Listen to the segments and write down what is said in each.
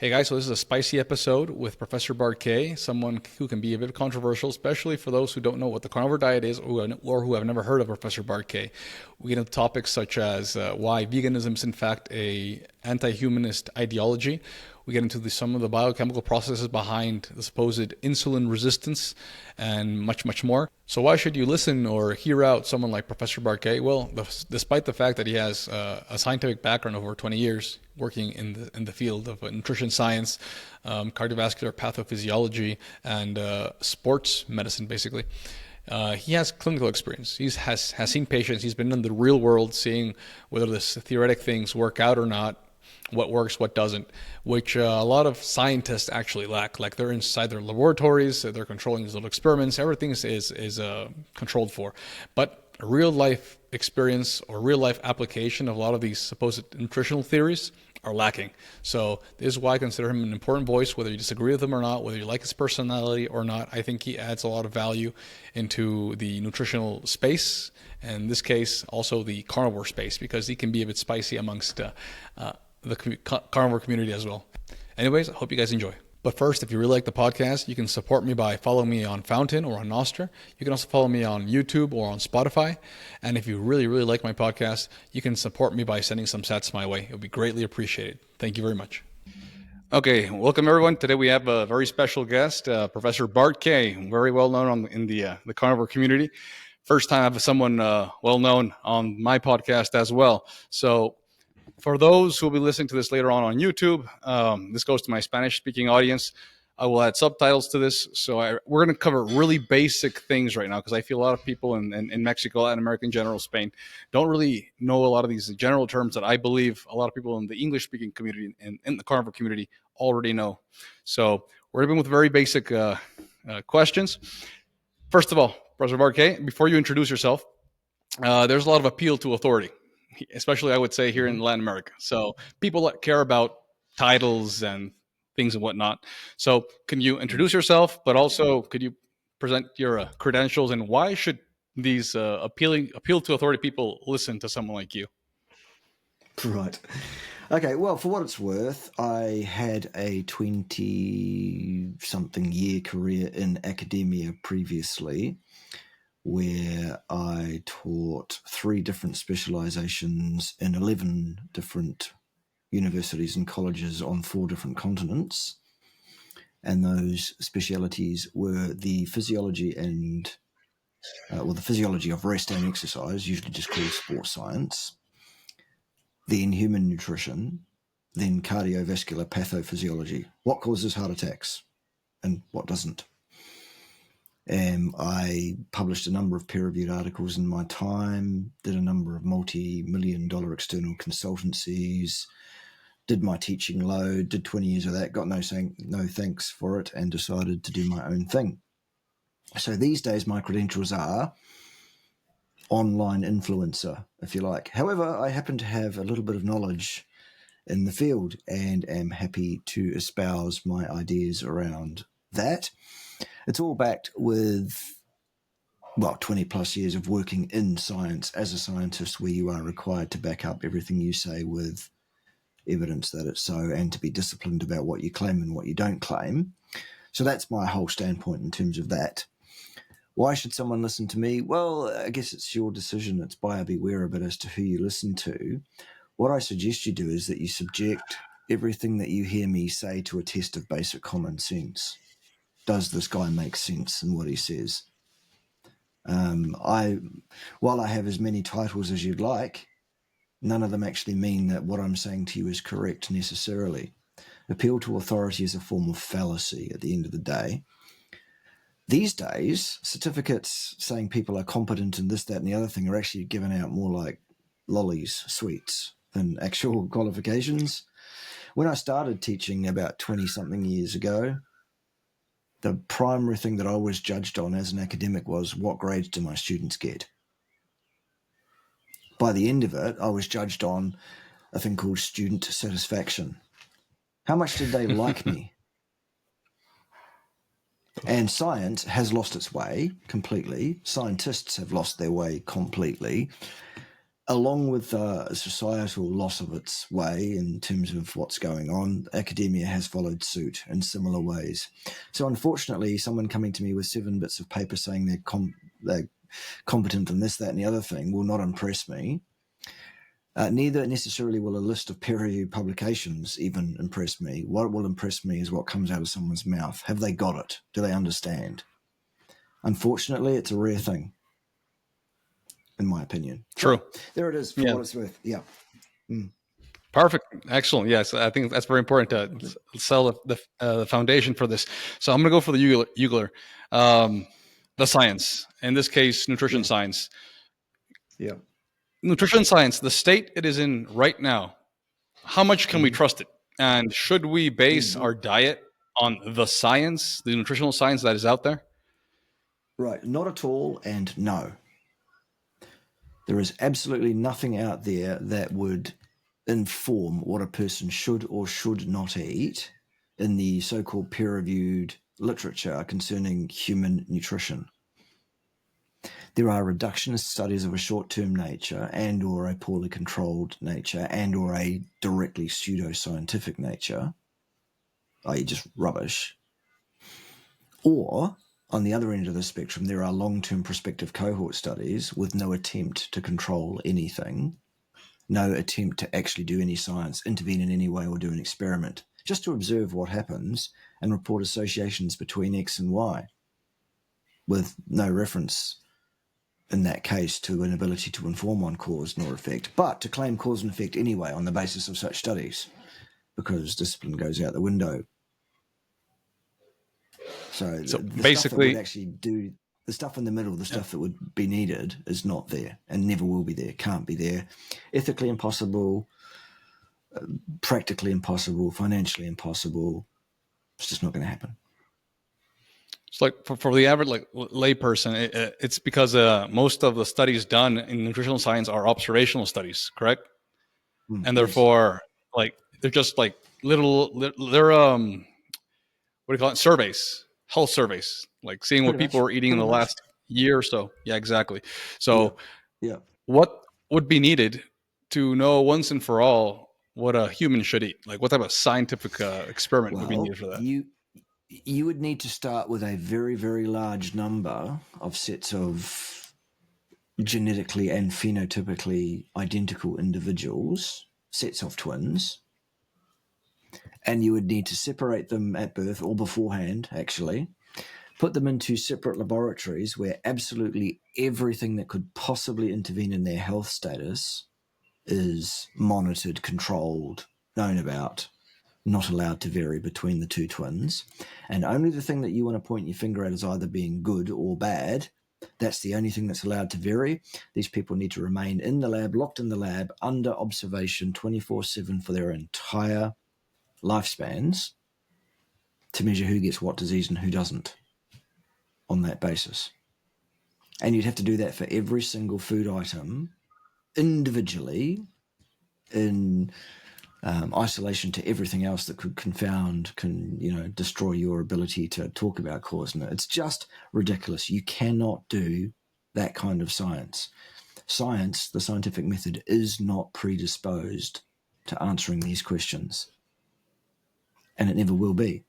Hey guys, so this is a spicy episode with Professor Bart Kay, someone who can be a bit controversial, especially for those who don't know what the carnivore diet is or who have never heard of Professor Bart Kay. We get into topics such as why veganism is in fact a anti-humanist ideology. We get into some of the biochemical processes behind the supposed insulin resistance and much, much more. So why should you listen or hear out someone like Professor Bart Kay? Well, despite the fact that he has a scientific background over 20 years working in the field of nutrition science, cardiovascular pathophysiology, and sports medicine, basically, he has clinical experience. He has seen patients. He's been in the real world, seeing whether the theoretic things work out or not, what works, what doesn't, which a lot of scientists actually lack. Like they're inside their laboratories, they're controlling these little experiments, everything is controlled for. But a real life experience or real life application of a lot of these supposed nutritional theories are lacking. So this is why I consider him an important voice, whether you disagree with him or not, whether you like his personality or not. I think he adds a lot of value into the nutritional space, and in this case, also the carnivore space, because he can be a bit spicy amongst the carnivore community as well. Anyways, I hope you guys enjoy. But first, if you really like the podcast, you can support me by following me on Fountain or on Nostr. You can also follow me on YouTube or on Spotify. And if you really, really like my podcast, you can support me by sending some sats my way. It would be greatly appreciated. Thank you very much. Okay, welcome everyone. Today we have a very special guest, Professor Bart Kay, very well known in the carnivore community. First time I have someone well known on my podcast as well. So for those who will be listening to this later on YouTube, this goes to my Spanish-speaking audience. I will add subtitles to this. So we're going to cover really basic things right now because I feel a lot of people in Mexico, Latin America in general, Spain, don't really know a lot of these general terms that I believe a lot of people in the English-speaking community and in the carnivore community already know. So we're going to begin with very basic questions. First of all, Professor Bart Kay, before you introduce yourself, there's a lot of appeal to authority, especially I would say here in Latin America. So people care about titles and things and whatnot. So can you introduce yourself, but also could you present your credentials and why should these appeal to authority people listen to someone like you? Right. Okay, well, for what it's worth, I had a 20-something year career in academia previously, where I taught 3 different specializations in 11 different universities and colleges on 4 different continents. And those specialities were the physiology and, the physiology of rest and exercise, usually just called sports science, then human nutrition, then cardiovascular pathophysiology. What causes heart attacks and what doesn't? I published a number of peer-reviewed articles in my time, did a number of multi-million-dollar external consultancies, did my teaching load, did 20 years of that, got no thanks for it, and decided to do my own thing. So these days my credentials are online influencer, if you like. However, I happen to have a little bit of knowledge in the field and am happy to espouse my ideas around that. It's all backed with, 20 plus years of working in science as a scientist, where you are required to back up everything you say with evidence that it's so, and to be disciplined about what you claim and what you don't claim. So that's my whole standpoint in terms of that. Why should someone listen to me? Well, I guess it's your decision. It's buyer beware a bit as to who you listen to. What I suggest you do is that you subject everything that you hear me say to a test of basic common sense. Does this guy make sense in what he says? While I have as many titles as you'd like, none of them actually mean that what I'm saying to you is correct necessarily. Appeal to authority is a form of fallacy at the end of the day. These days, certificates saying people are competent in this, that, and the other thing are actually given out more like lollies, sweets, than actual qualifications. When I started teaching about 20-something years ago, the primary thing that I was judged on as an academic was what grades do my students get. By the end of it, I was judged on a thing called student satisfaction. How much did they like me? And science has lost its way completely. Scientists have lost their way completely. along with a societal loss of its way in terms of what's going on, academia has followed suit in similar ways. So unfortunately, someone coming to me with 7 bits of paper saying they're competent in this, that, and the other thing will not impress me. Neither necessarily will a list of peer-reviewed publications even impress me. What will impress me is what comes out of someone's mouth. Have they got it? Do they understand? Unfortunately, it's a rare thing, in my opinion. True. So, there it is for what it's worth. Yeah. Perfect. Excellent. Yes, I think that's very important to sell the foundation for this. So I'm going to go for the Eugler, the science. In this case, nutrition science. Yeah. Nutrition science, the state it is in right now, how much can we trust it? And should we base our diet on the science, the nutritional science that is out there? Right. Not at all, and no. There is absolutely nothing out there that would inform what a person should or should not eat in the so-called peer-reviewed literature concerning human nutrition. There are reductionist studies of a short-term nature and or a poorly controlled nature and or a directly pseudo-scientific nature, i.e. just rubbish. Or, on the other end of the spectrum, there are long-term prospective cohort studies with no attempt to control anything, no attempt to actually do any science, intervene in any way or do an experiment, just to observe what happens and report associations between X and Y, with no reference in that case to an ability to inform on cause nor effect, but to claim cause and effect anyway on the basis of such studies, because discipline goes out the window. So the basically, stuff that would actually do, the stuff in the middle, the stuff that would be needed is not there and never will be there, can't be there. Ethically impossible, practically impossible, financially impossible. It's just not going to happen. It's like for the average layperson, it's because most of the studies done in nutritional science are observational studies, correct? And therefore, they're just like they're what do you call it? Surveys, health surveys, like seeing what people are eating in the last year or so. Yeah, exactly. So, what would be needed to know once and for all what a human should eat? Like, what type of scientific experiment would be needed for that? You would need to start with a very, very large number of sets of genetically and phenotypically identical individuals, sets of twins, and you would need to separate them at birth or beforehand, actually, put them into separate laboratories where absolutely everything that could possibly intervene in their health status is monitored, controlled, known about, not allowed to vary between the two twins. And only the thing that you want to point your finger at as either being good or bad, that's the only thing that's allowed to vary. These people need to remain in the lab, locked in the lab, under observation 24/7 for their entire lifespans to measure who gets what disease and who doesn't on that basis. And you'd have to do that for every single food item individually in isolation to everything else that could destroy your ability to talk about cause. And it's just ridiculous. You cannot do that kind of science. Science, the scientific method, is not predisposed to answering these questions. And it never will be.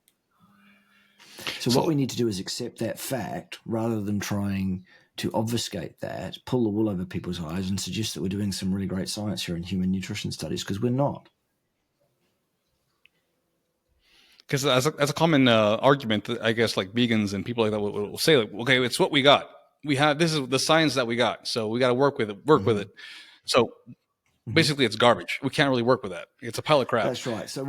So what we need to do is accept that fact rather than trying to obfuscate that, pull the wool over people's eyes and suggest that we're doing some really great science here in human nutrition studies, because we're not. Because as a common argument, I guess, like vegans and people like that will say, like, okay, it's what we got. This is the science that we got, so we got to work with it. So basically, it's garbage. We can't really work with that. It's a pile of crap. That's right. So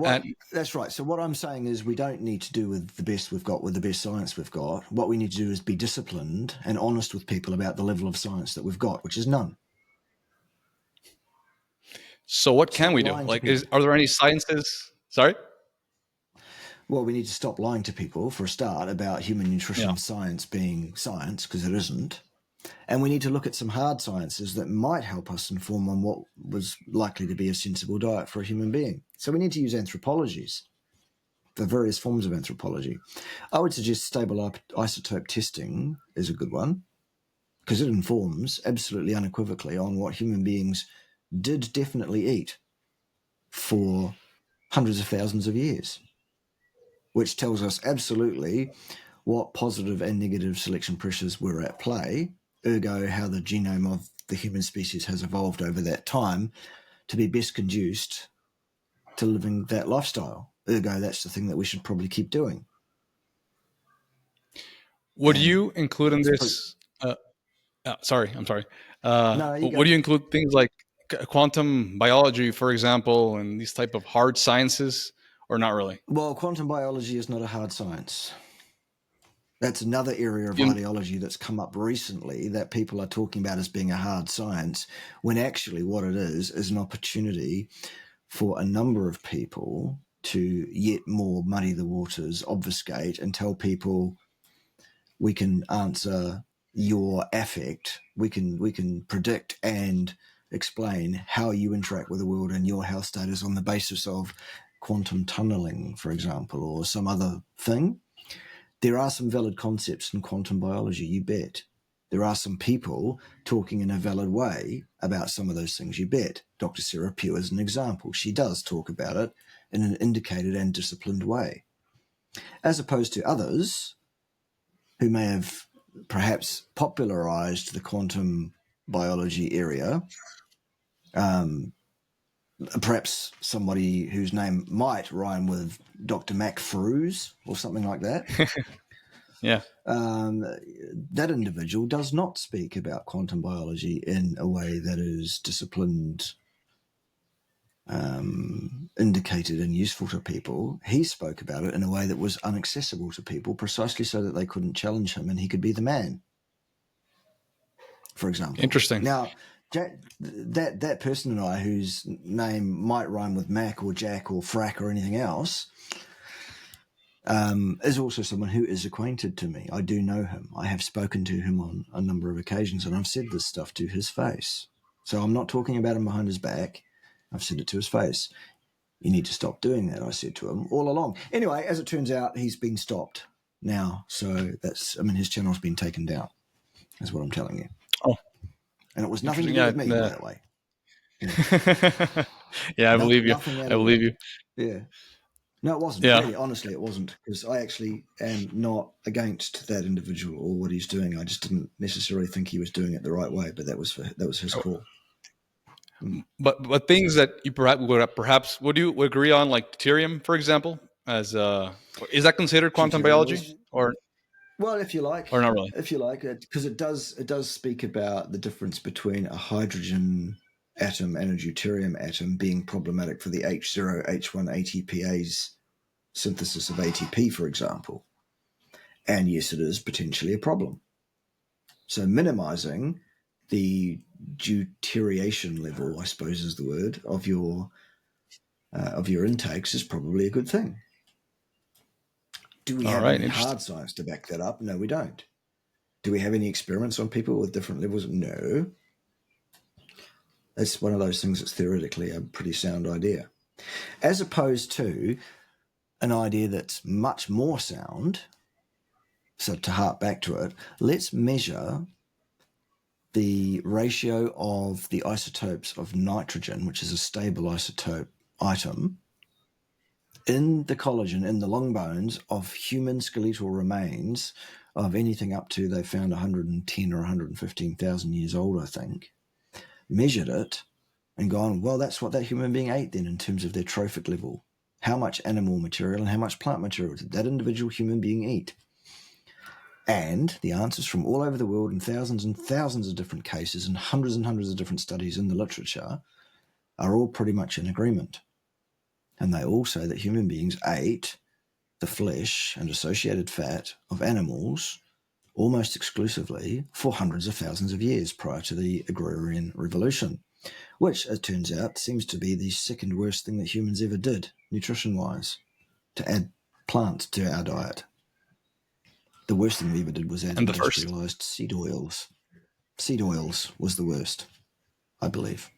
what I'm saying is we don't need to do with the best we've got, with the best science we've got. What we need to do is be disciplined and honest with people about the level of science that we've got, which is none. So what can we do? Like, are there any sciences? Sorry? Well, we need to stop lying to people, for a start, about human nutrition science being science, because it isn't. And we need to look at some hard sciences that might help us inform on what was likely to be a sensible diet for a human being. So we need to use anthropologies, the various forms of anthropology. I would suggest stable isotope testing is a good one. because it informs absolutely unequivocally on what human beings did definitely eat for hundreds of thousands of years, which tells us absolutely what positive and negative selection pressures were at play, ergo how the genome of the human species has evolved over that time to be best conduced to living that lifestyle. Ergo, that's the thing that we should probably keep doing. Would And you include in this? Sorry, I'm sorry. no, you Would go. you include things like quantum biology, for example, and these type of hard sciences, or not really? Well, quantum biology is not a hard science. That's another area of You, ideology that's come up recently that people are talking about as being a hard science, when actually what it is an opportunity for a number of people to yet more muddy the waters, obfuscate, and tell people we can answer your affect, we can predict and explain how you interact with the world and your health status on the basis of quantum tunneling, for example, or some other thing. There are some valid concepts in quantum biology, you bet. There are some people talking in a valid way about some of those things, you bet. Dr. Sarah Pugh is an example. She does talk about it in an indicated and disciplined way, as opposed to others who may have perhaps popularized the quantum biology area. Perhaps somebody whose name might rhyme with Dr. Mac Fruse or something like that. yeah. That individual does not speak about quantum biology in a way that is disciplined, indicated and useful to people. He spoke about it in a way that was inaccessible to people, precisely so that they couldn't challenge him and he could be the man, for example. Interesting. Now, that person and I, whose name might rhyme with Mac or Jack or Frack or anything else, is also someone who is acquainted to me. I do know him. I have spoken to him on a number of occasions, and I've said this stuff to his face. So I'm not talking about him behind his back. I've said it to his face. You need to stop doing that, I said to him all along. Anyway, as it turns out, he's been stopped now. So his channel's been taken down, is what I'm telling you. Oh, and it was nothing to do with me, by the way. Yeah, yeah, I believe you. I believe you. Yeah. No, it wasn't. Yeah. Really, honestly, it wasn't. Because I actually am not against that individual or what he's doing. I just didn't necessarily think he was doing it the right way, but that was his call. But things that you perhaps would you agree on, like deuterium, for example, as is that considered quantum biology or? Well, if you like, or not really. If you like, because it does speak about the difference between a hydrogen atom and a deuterium atom being problematic for the H0, H1 ATPase synthesis of ATP, for example. And yes, it is potentially a problem. So minimizing the deuteriation level, I suppose is the word, of your intakes is probably a good thing. Do we have any hard science to back that up? No, we don't. Do we have any experiments on people with different levels? No. It's one of those things that's theoretically a pretty sound idea. As opposed to an idea that's much more sound. So to hark back to it, let's measure the ratio of the isotopes of nitrogen, which is a stable isotope item, in the collagen, in the long bones of human skeletal remains of anything up to, they found 110 or 115,000 years old, I think, measured it and gone, well, that's what that human being ate then in terms of their trophic level. How much animal material and how much plant material did that individual human being eat? And the answers from all over the world in thousands and thousands of different cases and hundreds of different studies in the literature are all pretty much in agreement. And they all say that human beings ate the flesh and associated fat of animals almost exclusively for hundreds of thousands of years prior to the agrarian revolution, which, it turns out, seems to be the second worst thing that humans ever did, nutrition-wise, to add plants to our diet. The worst thing we ever did was add industrialized seed oils. Seed oils was the worst, I believe.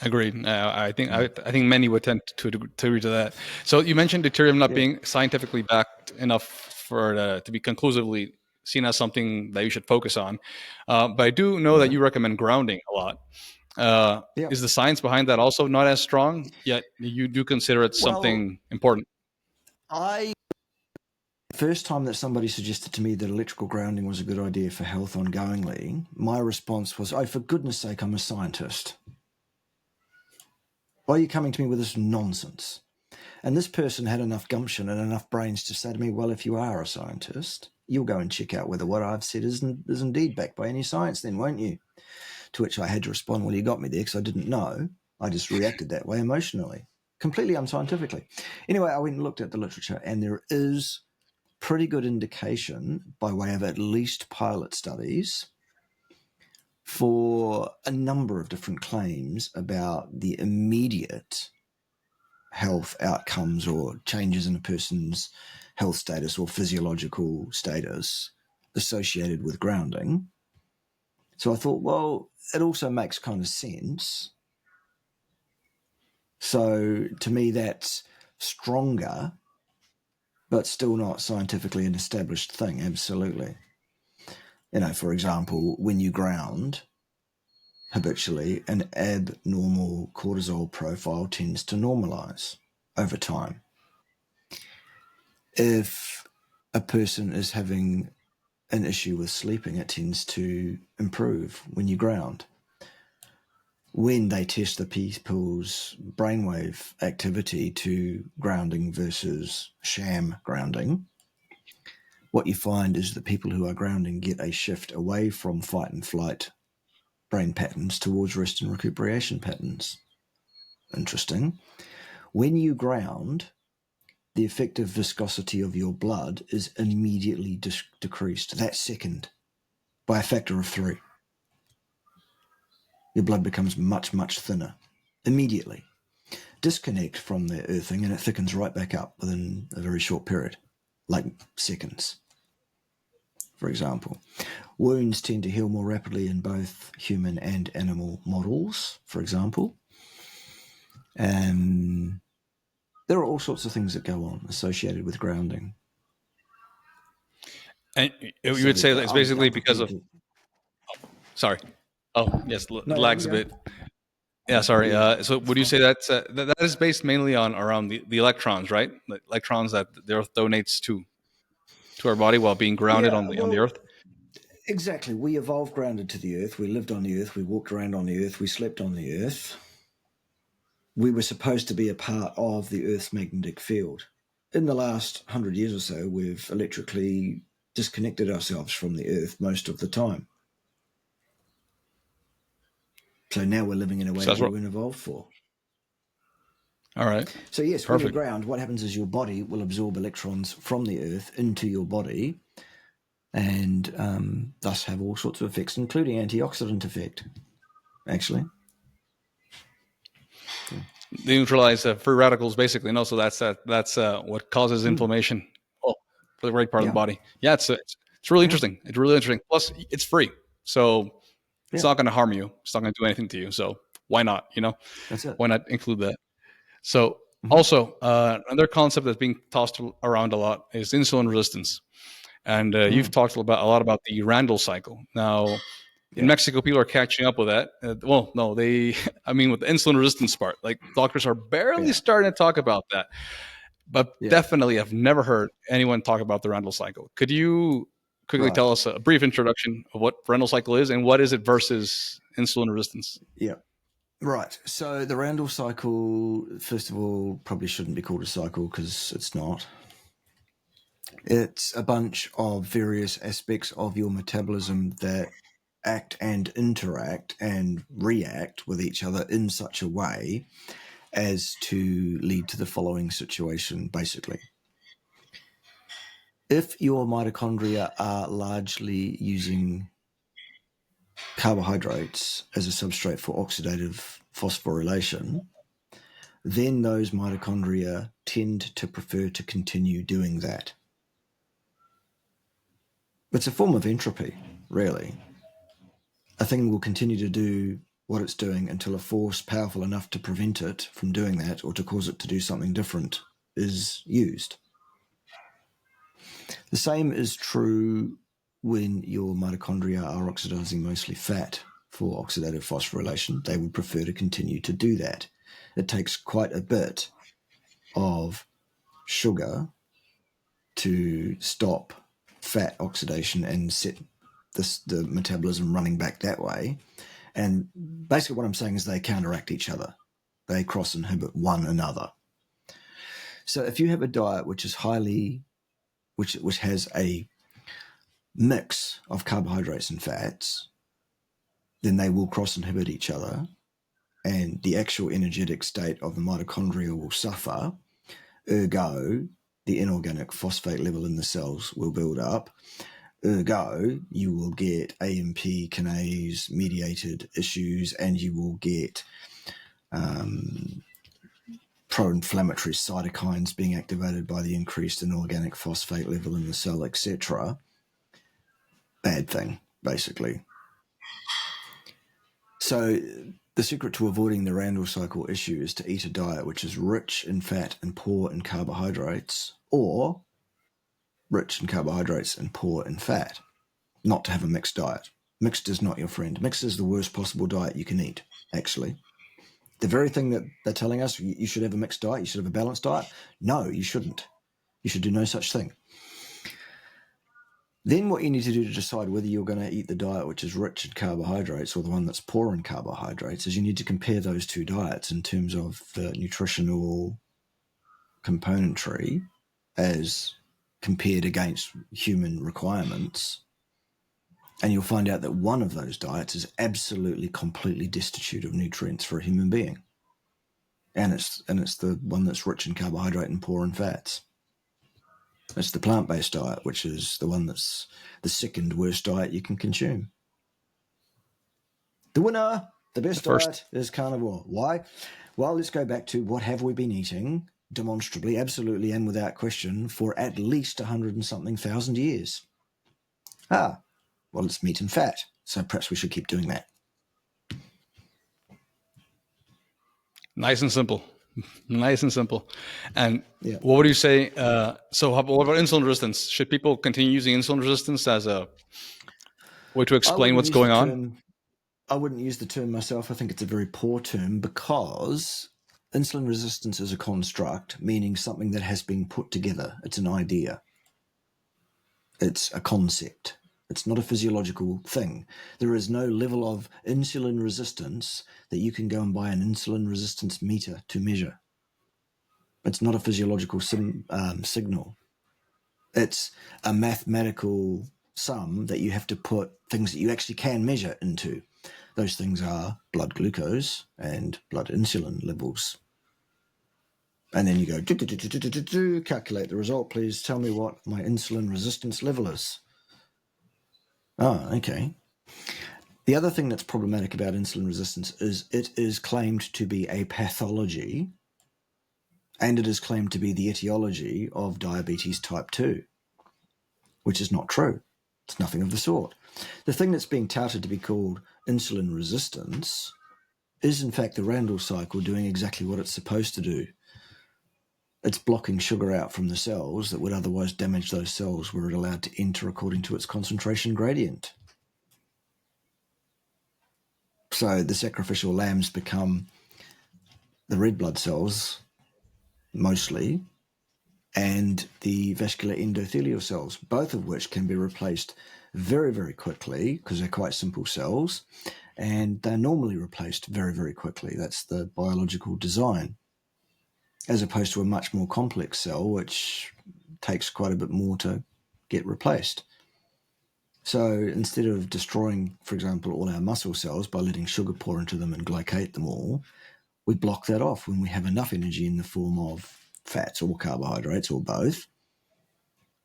Agreed. I think many would tend to agree to that. So you mentioned deuterium not being scientifically backed enough for to be conclusively seen as something that you should focus on. But I do know that you recommend grounding a lot. Yeah. Is the science behind that also not as strong, yet you do consider it Well, something important? First time that somebody suggested to me that electrical grounding was a good idea for health ongoingly, my response was, oh, for goodness sake, I'm a scientist. Why are you coming to me with this nonsense? And this person had enough gumption and enough brains to say to me, well, if you are a scientist, you'll go and check out whether what I've said is indeed backed by any science then, won't you? To which I had to respond, well, you got me there because I didn't know. I just reacted that way emotionally, completely unscientifically. Anyway, I went and looked at the literature, and there is pretty good indication by way of at least pilot studies for a number of different claims about the immediate health outcomes or changes in a person's health status or physiological status associated with grounding. So I thought, well, it also makes kind of sense. So to me, that's stronger, but still not scientifically an established thing. Absolutely. For example, when you ground habitually, an abnormal cortisol profile tends to normalize over time. If a person is having an issue with sleeping, it tends to improve when you ground. When they test the people's brainwave activity to grounding versus sham grounding, what you find is that people who are grounding get a shift away from fight and flight brain patterns towards rest and recuperation patterns. Interesting. When you ground, the effective viscosity of your blood is immediately decreased that second by a factor of 3. Your blood becomes much, much thinner immediately. Disconnect from the earthing and it thickens right back up within a very short period, like seconds, for example. Wounds tend to heal more rapidly in both human and animal models, for example. There are all sorts of things that go on associated with grounding. And you would say that it's basically because of. Sorry. Oh, yes, it lags a bit. Yeah, sorry. So would you say that is based mainly on around the electrons, right? The electrons that the Earth donates to our body while being grounded on the Earth? Exactly. We evolved grounded to the Earth. We lived on the Earth. We walked around on the Earth. We slept on the Earth. We were supposed to be a part of the Earth's magnetic field. In the last 100 years or so, we've electrically disconnected ourselves from the Earth most of the time. So now we're living in a way that we weren't evolved for. All right. So yes, Perfect. when you ground, what happens is your body will absorb electrons from the Earth into your body and thus have all sorts of effects, including antioxidant effect, actually. They neutralize free radicals, basically. No, so that's what causes inflammation for the right part of the body. Yeah, it's really interesting. It's really interesting. Plus, it's free, so it's not going to harm you. It's not going to do anything to you. So why not? That's it. Why not include that? So also another concept that's being tossed around a lot is insulin resistance, and you've talked a lot about the Randall cycle. Now, in Mexico, people are catching up with that. Well, no, with the insulin resistance part, like doctors are barely starting to talk about that. But definitely, I've never heard anyone talk about the Randall cycle. Could you quickly tell us a brief introduction of what Randall cycle is and what is it versus insulin resistance? Yeah. Right. So the Randall cycle, first of all, probably shouldn't be called a cycle because it's not. It's a bunch of various aspects of your metabolism that act and interact and react with each other in such a way as to lead to the following situation, basically. If your mitochondria are largely using carbohydrates as a substrate for oxidative phosphorylation, then those mitochondria tend to prefer to continue doing that. It's a form of entropy, really. A thing will continue to do what it's doing until a force powerful enough to prevent it from doing that or to cause it to do something different is used. The same is true when your mitochondria are oxidizing mostly fat for oxidative phosphorylation, they would prefer to continue to do that. It takes quite a bit of sugar to stop fat oxidation and set the metabolism running back that way. And basically what I'm saying is they counteract each other. They cross-inhibit one another. So if you have a diet which is which has a mix of carbohydrates and fats, then they will cross-inhibit each other, and the actual energetic state of the mitochondria will suffer. Ergo, the inorganic phosphate level in the cells will build up. Ergo, you will get AMP kinase mediated issues, and you will get pro-inflammatory cytokines being activated by the increased inorganic phosphate level in the cell, etc. Bad thing, basically. So the secret to avoiding the Randall cycle issue is to eat a diet which is rich in fat and poor in carbohydrates, or rich in carbohydrates and poor in fat. Not to have a mixed diet. Mixed is not your friend. Mixed is the worst possible diet you can eat, actually. The very thing that they're telling us, you should have a mixed diet, you should have a balanced diet. No, you shouldn't. You should do no such thing. Then what you need to do to decide whether you're going to eat the diet which is rich in carbohydrates or the one that's poor in carbohydrates is you need to compare those two diets in terms of the nutritional componentry as compared against human requirements. And you'll find out that one of those diets is absolutely, completely destitute of nutrients for a human being. And it's the one that's rich in carbohydrate and poor in fats. It's the plant-based diet, which is the one that's the second worst diet you can consume. The winner, the best diet, is carnivore. Why? Well, let's go back to what have we been eating demonstrably, absolutely, and without question for at least 100 and something thousand years. Well, it's meat and fat, so perhaps we should keep doing that. Nice and simple. Nice and simple. And what would you say? So what about insulin resistance? Should people continue using insulin resistance as a way to explain what's going on? I wouldn't use the term myself. I think it's a very poor term because insulin resistance is a construct, meaning something that has been put together. It's an idea. It's a concept. It's not a physiological thing. There is no level of insulin resistance that you can go and buy an insulin resistance meter to measure. It's not a physiological signal. It's a mathematical sum that you have to put things that you actually can measure into. Those things are blood glucose and blood insulin levels. And then you go, calculate the result, please. Tell me what my insulin resistance level is. Oh, okay. The other thing that's problematic about insulin resistance is it is claimed to be a pathology, and it is claimed to be the etiology of diabetes type 2, which is not true. It's nothing of the sort. The thing that's being touted to be called insulin resistance is, in fact, the Randall cycle doing exactly what it's supposed to do. It's blocking sugar out from the cells that would otherwise damage those cells were it allowed to enter according to its concentration gradient. So the sacrificial lambs become the red blood cells, mostly, and the vascular endothelial cells, both of which can be replaced very, very quickly because they're quite simple cells, and they're normally replaced very, very quickly. That's the biological design, as opposed to a much more complex cell, which takes quite a bit more to get replaced. So instead of destroying, for example, all our muscle cells by letting sugar pour into them and glycate them all, we block that off when we have enough energy in the form of fats or carbohydrates or both.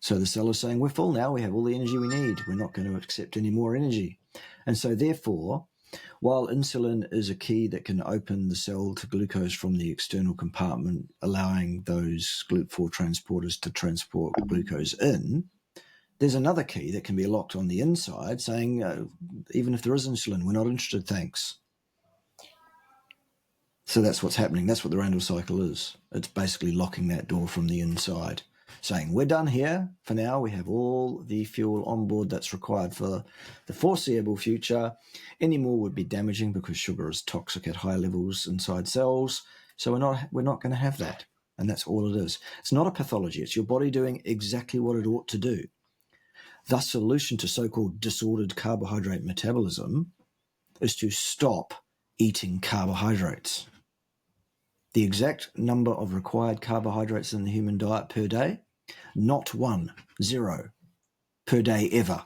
So the cell is saying, we're full now, we have all the energy we need, we're not going to accept any more energy. And so therefore, while insulin is a key that can open the cell to glucose from the external compartment, allowing those GLUT4 transporters to transport glucose in, there's another key that can be locked on the inside saying, even if there is insulin, we're not interested, thanks. So that's what's happening. That's what the Randall cycle is. It's basically locking that door from the inside. saying we're done here for now. We have all the fuel on board that's required for the foreseeable future. Any more would be damaging because sugar is toxic at high levels inside cells. So we're not going to have that. And that's all it is. It's not a pathology. It's your body doing exactly what it ought to do. The solution to so-called disordered carbohydrate metabolism is to stop eating carbohydrates. The exact number of required carbohydrates in the human diet per day, not 1, 0 per day ever.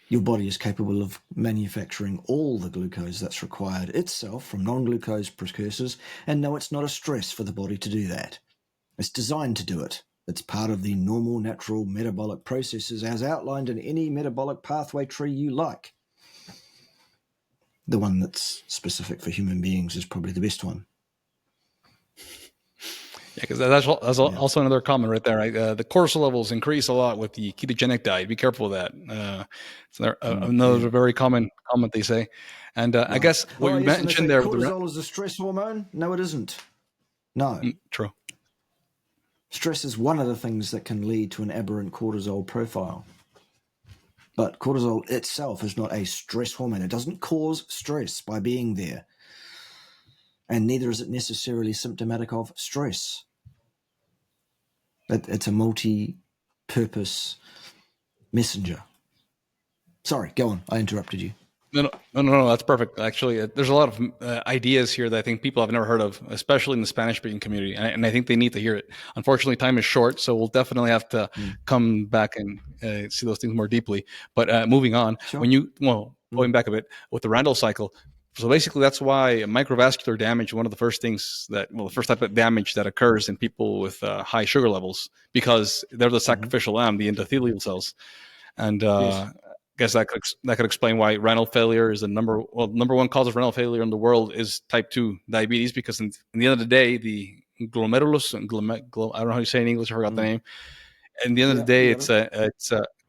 Your body is capable of manufacturing all the glucose that's required itself from non-glucose precursors, and no, it's not a stress for the body to do that. It's designed to do it. It's part of the normal, natural metabolic processes as outlined in any metabolic pathway tree you like. The one that's specific for human beings is probably the best one. Yeah, because that's also another comment right there. Right? The cortisol levels increase a lot with the ketogenic diet. Be careful of that. Another very common comment they say. And I guess what you mentioned there. Cortisol is a stress hormone? No, it isn't. No. True. Stress is one of the things that can lead to an aberrant cortisol profile. But cortisol itself is not a stress hormone. It doesn't cause stress by being there. And neither is it necessarily symptomatic of stress. It's a multi-purpose messenger. Sorry, go on. I interrupted you. No, that's perfect. Actually, there's a lot of ideas here that I think people have never heard of, especially in the Spanish-speaking community, and I think they need to hear it. Unfortunately, time is short, so we'll definitely have to come back and see those things more deeply. But moving on, Sure. Going back a bit with the Randall cycle. So basically, that's why microvascular damage, the first type of damage that occurs in people with high sugar levels, because they're the sacrificial lamb, the endothelial cells. And I guess that could explain why renal failure is the number one cause of renal failure in the world is type 2 diabetes, because in the end of the day, the glomerulus, I don't know how you say it in English, I forgot the name. And the end of the day, it's a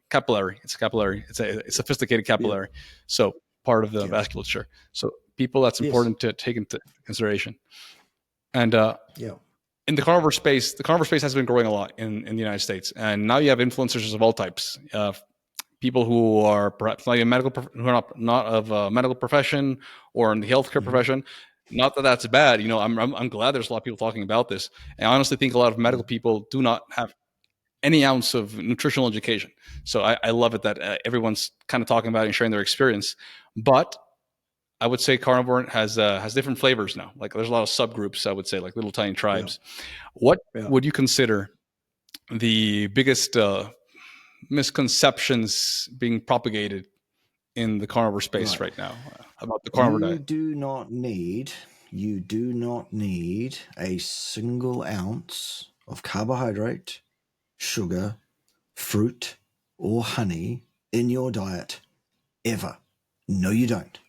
capillary. It's a capillary. It's a sophisticated capillary. So part of the vasculature. So people, that's important to take into consideration. And in the carnivore space has been growing a lot in the United States. And now you have influencers of all types. People who are perhaps not of a medical profession or in the healthcare profession. Not that that's bad. I'm glad there's a lot of people talking about this. I honestly think a lot of medical people do not have any ounce of nutritional education. So I love it that everyone's kind of talking about it and sharing their experience. But I would say carnivore has different flavors now. Like there's a lot of subgroups, I would say, like little tiny tribes. What would you consider the biggest misconceptions being propagated in the carnivore space right now about the carnivore diet? You do not need a single ounce of carbohydrate, sugar, fruit, or honey in your diet ever. No, you don't.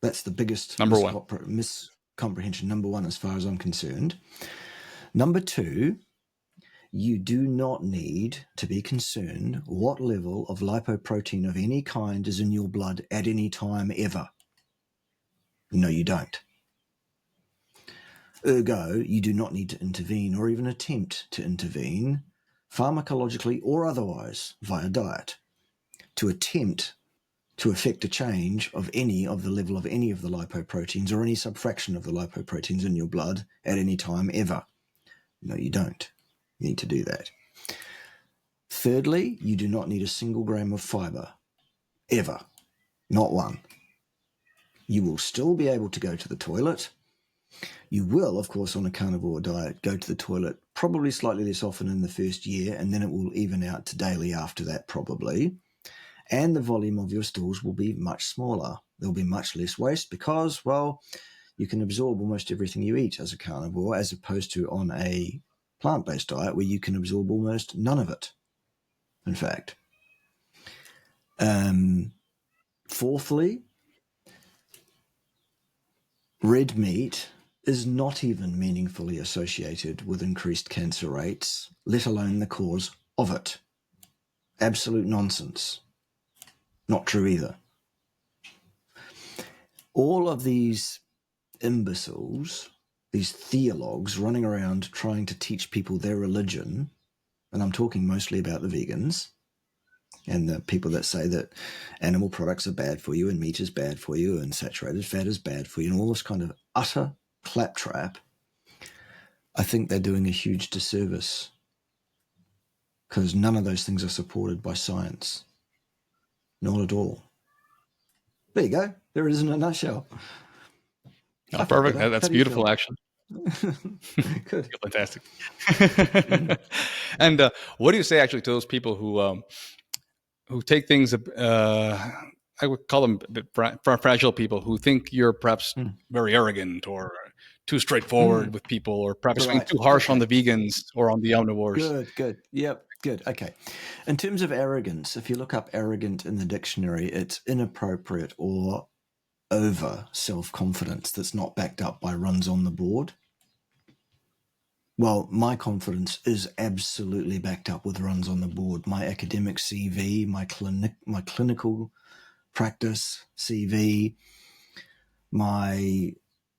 That's the biggest miscomprehension. Number one, as far as I'm concerned. Number two, you do not need to be concerned what level of lipoprotein of any kind is in your blood at any time ever. No, you don't. Ergo, you do not need to intervene or even attempt to intervene pharmacologically or otherwise via diet to attempt to affect a change of any of the level of any of the lipoproteins or any subfraction of the lipoproteins in your blood at any time ever. No, you don't need to do that. Thirdly, you do not need a single gram of fiber, ever. Not one. You will still be able to go to the toilet. You will, of course, on a carnivore diet, go to the toilet probably slightly less often in the first year, and then it will even out to daily after that probably. And the volume of your stools will be much smaller. There'll be much less waste because, well, you can absorb almost everything you eat as a carnivore, as opposed to on a plant-based diet where you can absorb almost none of it, in fact. Fourthly, red meat is not even meaningfully associated with increased cancer rates, let alone the cause of it. Absolute nonsense. Not true either. All of these imbeciles, these theologues running around trying to teach people their religion, and I'm talking mostly about the vegans and the people that say that animal products are bad for you and meat is bad for you and saturated fat is bad for you and all this kind of utter claptrap, I think they're doing a huge disservice because none of those things are supported by science. Not at all. There you go. There it is in a nutshell. Oh, perfect. That's beautiful, actually. Good. Fantastic. And what do you say actually to those people who take things? I would call them a bit fragile people who think you're perhaps very arrogant or too straightforward with people, or perhaps being too harsh on the vegans or on the omnivores. Good. Yep. Good. Okay. In terms of arrogance, if you look up arrogant in the dictionary, it's inappropriate or over self-confidence that's not backed up by runs on the board. Well, my confidence is absolutely backed up with runs on the board. My academic CV, my clinical practice CV, my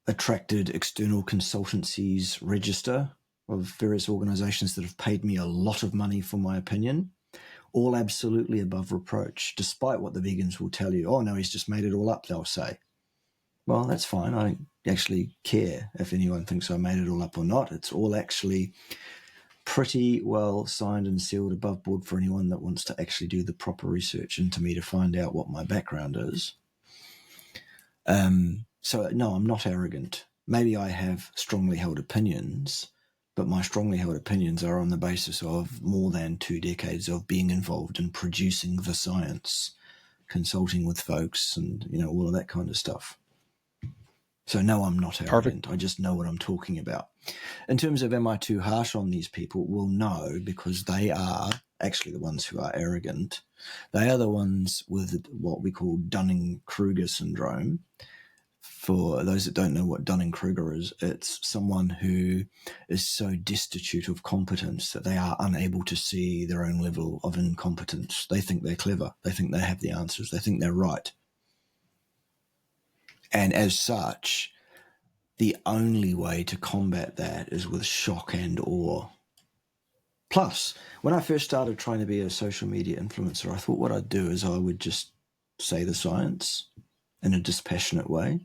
attracted external consultancies register of various organizations that have paid me a lot of money for my opinion, all absolutely above reproach, despite what the vegans will tell you. Oh, no, he's just made it all up, they'll say. Well, that's fine. I don't actually care if anyone thinks I made it all up or not. It's all actually pretty well signed and sealed above board for anyone that wants to actually do the proper research into me to find out what my background is. So, no, I'm not arrogant. Maybe I have strongly held opinions, but my strongly held opinions are on the basis of more than 2 decades of being involved in producing the science, consulting with folks and, all of that kind of stuff. So no, I'm not arrogant. I just know what I'm talking about. In terms of am I too harsh on these people? Well, no, because they are actually the ones who are arrogant. They are the ones with what we call Dunning-Kruger syndrome. For those that don't know what Dunning-Kruger is, it's someone who is so destitute of competence that they are unable to see their own level of incompetence. They think they're clever. They think they have the answers. They think they're right. And as such, the only way to combat that is with shock and awe. Plus, when I first started trying to be a social media influencer, I thought what I'd do is I would just say the science in a dispassionate way.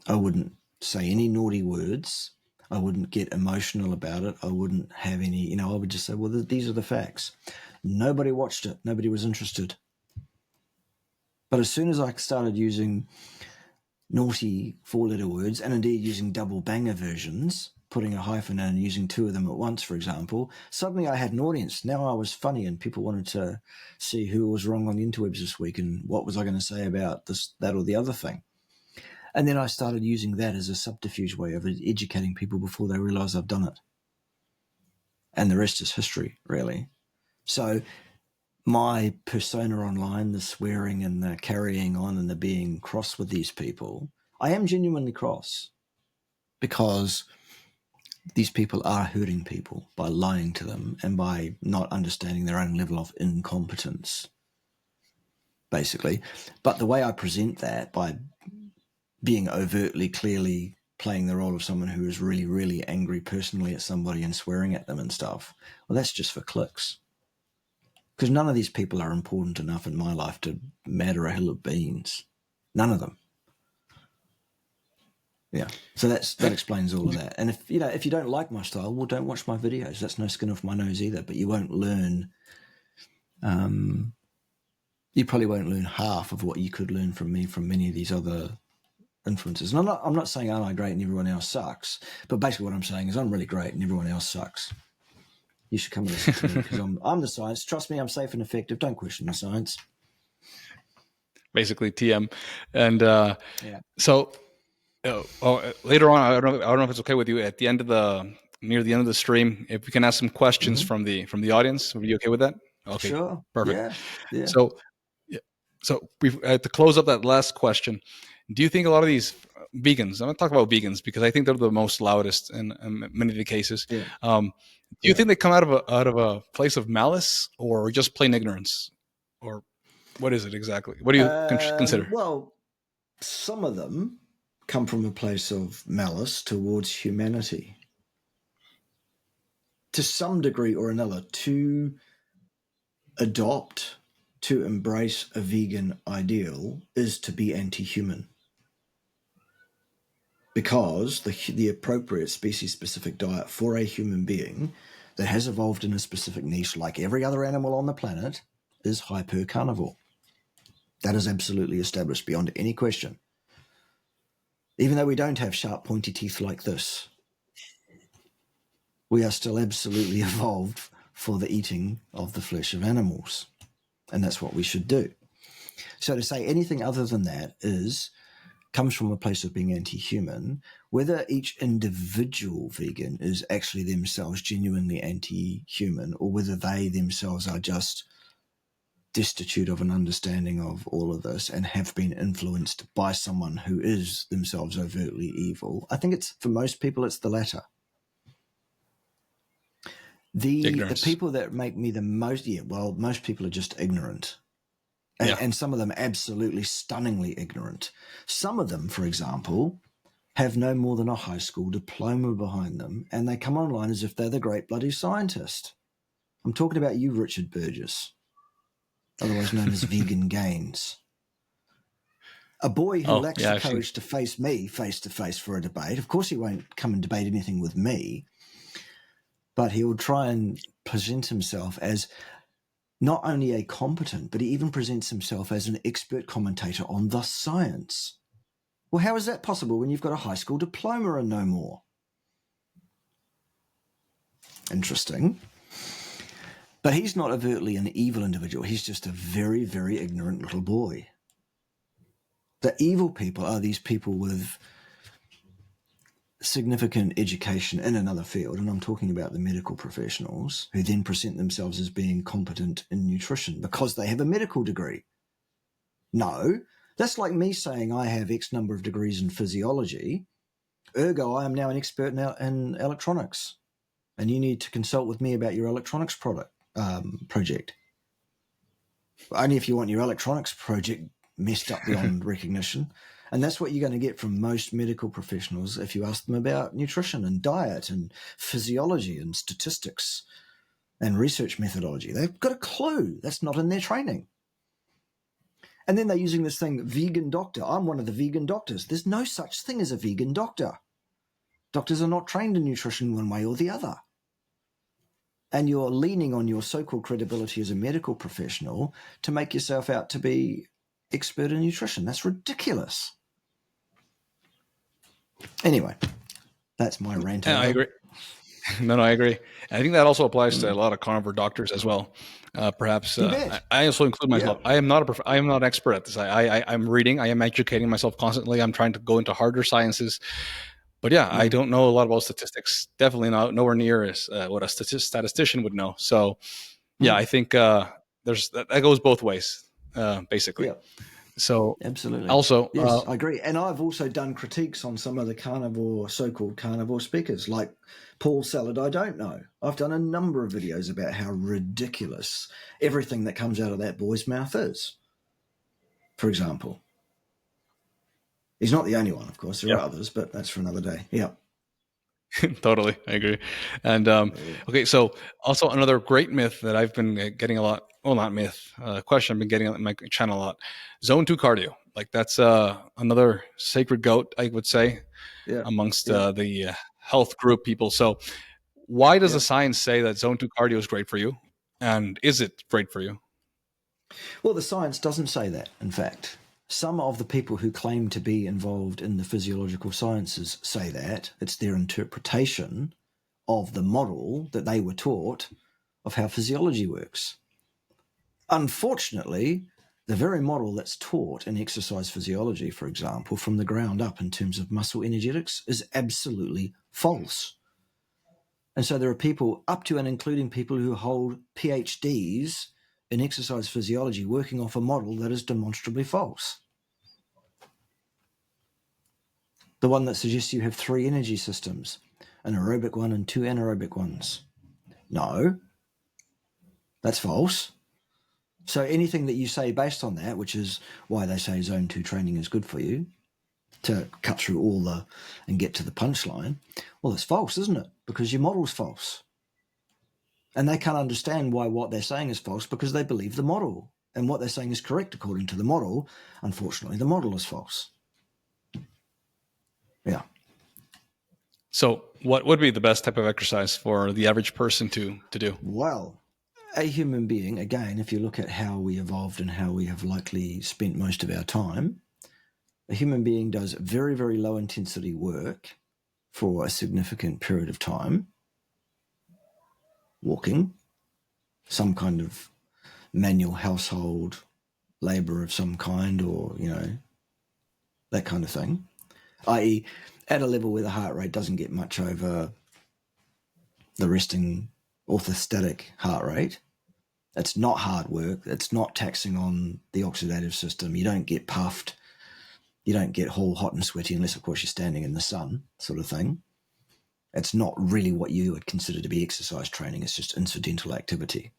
I wouldn't say any naughty words. I wouldn't get emotional about it. I wouldn't have any, I would just say, well, these are the facts. Nobody watched it. Nobody was interested. But as soon as I started using naughty 4-letter words, and indeed using double banger versions, putting a hyphen in and using 2 of them at once, for example, suddenly I had an audience. Now I was funny and people wanted to see who was wrong on the interwebs this week and what was I going to say about this, that, or the other thing. And then I started using that as a subterfuge way of educating people before they realize I've done it. And the rest is history, really. So my persona online, the swearing and the carrying on and the being cross with these people, I am genuinely cross because these people are hurting people by lying to them and by not understanding their own level of incompetence, basically. But the way I present that, by being overtly, clearly playing the role of someone who is really, really angry personally at somebody and swearing at them and stuff, well, that's just for clicks. Because none of these people are important enough in my life to matter a hill of beans. None of them. Yeah. So that explains all of that. And if you don't like my style, well, don't watch my videos. That's no skin off my nose either. But you won't learn. You probably won't learn half of what you could learn from me from many of these other influencers. And I'm not saying I'm great and everyone else sucks. But basically, what I'm saying is I'm really great and everyone else sucks. You should come and listen to me because I'm the science. Trust me, I'm safe and effective. Don't question the science. Basically, TM. And so later on, I don't know if it's okay with you. At the end of near the end of the stream, if we can ask some questions from the audience, are you okay with that? Okay, sure. Perfect. Yeah. So we've to close up that last question. Do you think a lot of these vegans? I'm going to talk about vegans because I think they're the most loudest in many of the cases. Yeah. Do you think they come out of a place of malice or just plain ignorance, or what is it exactly? What do you consider? Well, some of them come from a place of malice towards humanity. To some degree or another, to adopt, to embrace a vegan ideal is to be anti-human, because the appropriate species-specific diet for a human being that has evolved in a specific niche, like every other animal on the planet, is hypercarnivore. That is absolutely established beyond any question. Even though we don't have sharp, pointy teeth like this, we are still absolutely evolved for the eating of the flesh of animals. And that's what we should do. So to say anything other than that comes from a place of being anti-human. Whether each individual vegan is actually themselves genuinely anti-human, or whether they themselves are just destitute of an understanding of all of this and have been influenced by someone who is themselves overtly evil, I think for most people it's the latter. The people that make me the most, most people are just ignorant. And some of them absolutely stunningly ignorant. Some of them, for example, have no more than a high school diploma behind them, and they come online as if they're the great bloody scientist. I'm talking about you, Richard Burgess, otherwise known as Vegan Gains. A boy who lacks the courage to face me face-to-face for a debate. Of course he won't come and debate anything with me, but he will try and present himself as not only a competent, but he even presents himself as an expert commentator on the science. Well, how is that possible when you've got a high school diploma and no more? Interesting. But he's not overtly an evil individual. He's just a very, very ignorant little boy. The evil people are these people with significant education in another field, and I'm talking about the medical professionals, who then present themselves as being competent in nutrition because they have a medical degree. No, that's like me saying I have X number of degrees in physiology, ergo I am now an expert in electronics, and you need to consult with me about your electronics project. Only if you want your electronics project messed up beyond recognition. And that's what you're going to get from most medical professionals if you ask them about nutrition and diet and physiology and statistics and research methodology. They've got a clue. That's not in their training. And then they're using this thing, vegan doctor. I'm one of the vegan doctors. There's no such thing as a vegan doctor. Doctors are not trained in nutrition one way or the other. And you're leaning on your so-called credibility as a medical professional to make yourself out to be expert in nutrition. That's ridiculous. Anyway, that's my rant. I agree. No, I agree. I think that also applies to a lot of carnivore doctors as well. Perhaps I also include myself. Yeah. I am not an expert at this. I'm reading. I am educating myself constantly. I'm trying to go into harder sciences. But I don't know a lot about statistics. Definitely nowhere near as what a statistician would know. So, I think that goes both ways, basically. Yeah. So absolutely. Also, yes, I agree. And I've also done critiques on some of the so-called carnivore speakers, like Paul Salad. I don't know. I've done a number of videos about how ridiculous everything that comes out of that boy's mouth is. For example, he's not the only one, of course. There are others, but that's for another day. Yeah. Totally, I agree. And okay, so also another great myth that I've been getting a lot. Well, not myth. Question I've been getting on my channel a lot. Zone 2 cardio. Like that's another sacred goat, I would say, amongst the health group people. So why does the science say that Zone 2 cardio is great for you? And is it great for you? Well, the science doesn't say that, in fact. Some of the people who claim to be involved in the physiological sciences say that. It's their interpretation of the model that they were taught of how physiology works. Unfortunately, the very model that's taught in exercise physiology, for example, from the ground up in terms of muscle energetics, is absolutely false. And so there are people up to and including people who hold PhDs in exercise physiology working off a model that is demonstrably false. The one that suggests you have 3 energy systems, an aerobic one and 2 anaerobic ones. No, that's false. So anything that you say based on that, which is why they say zone 2 training is good for you, to cut through and get to the punchline. Well, it's false, isn't it? Because your model's false. And they can't understand why what they're saying is false because they believe the model. And what they're saying is correct according to the model. Unfortunately, the model is false. Yeah. So what would be the best type of exercise for the average person to do? Well, a human being, again, if you look at how we evolved and how we have likely spent most of our time, a human being does very, very low intensity work for a significant period of time, walking, some kind of manual household labor of some kind, or, that kind of thing, i.e. at a level where the heart rate doesn't get much over the resting orthostatic heart rate. It's not hard work. It's not taxing on the oxidative system. You don't get puffed. You don't get whole hot and sweaty unless, of course, you're standing in the sun, sort of thing. It's not really what you would consider to be exercise training. It's just incidental activity.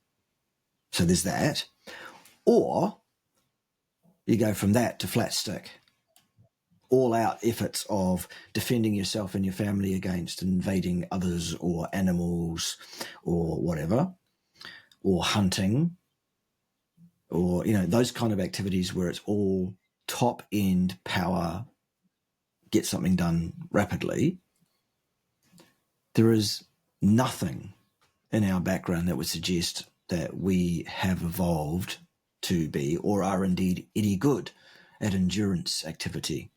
So there's that. Or you go from that to flat stick. All out efforts of defending yourself and your family against invading others or animals or whatever, or hunting, or, those kind of activities where it's all top end power, get something done rapidly. There is nothing in our background that would suggest that we have evolved to be or are indeed any good at endurance activity.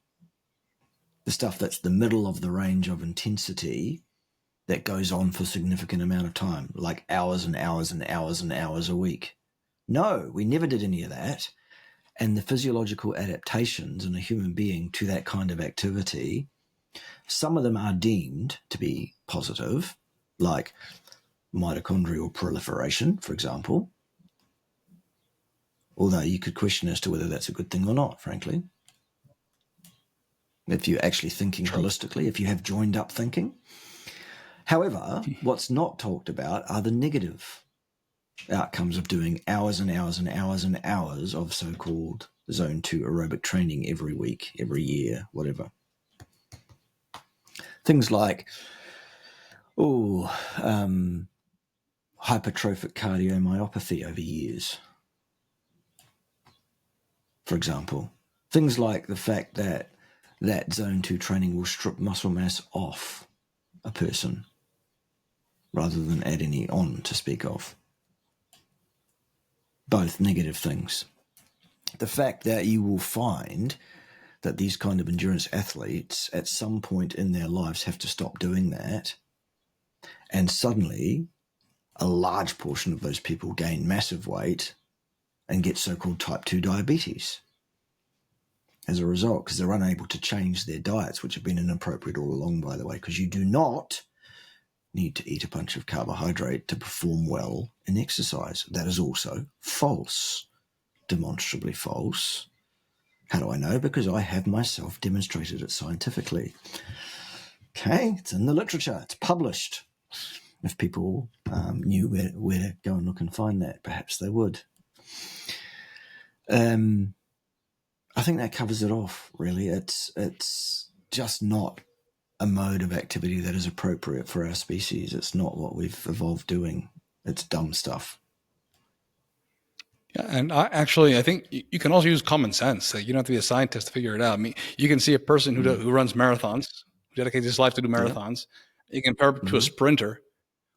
The stuff that's the middle of the range of intensity that goes on for a significant amount of time, like hours and hours and hours and hours a week. No, we never did any of that. And the physiological adaptations in a human being to that kind of activity, some of them are deemed to be positive, like mitochondrial proliferation, for example. Although you could question as to whether that's a good thing or not, frankly. If you're actually thinking holistically, if you have joined up thinking. However, what's not talked about are the negative outcomes of doing hours and hours and hours and hours of so-called zone 2 aerobic training every week, every year, whatever. Things like, hypertrophic cardiomyopathy over years, for example. Things like the fact that zone 2 training will strip muscle mass off a person rather than add any on to speak of. Both negative things. The fact that you will find that these kind of endurance athletes at some point in their lives have to stop doing that, and suddenly a large portion of those people gain massive weight and get so-called type 2 diabetes as a result, because they're unable to change their diets, which have been inappropriate all along, by the way, because you do not need to eat a bunch of carbohydrate to perform well in exercise. That is also false, demonstrably false. How do I know? Because I have myself demonstrated it scientifically. Okay, it's in the literature. It's published. If people knew where to go and look and find that, perhaps they would. I think that covers it off, really. It's just not a mode of activity that is appropriate for our species. It's not what we've evolved doing. It's dumb stuff. Yeah, and I think you can also use common sense. You don't have to be a scientist to figure it out. I mean, you can see a person who runs marathons, who dedicates his life to do marathons. Yep. You can compare it to a sprinter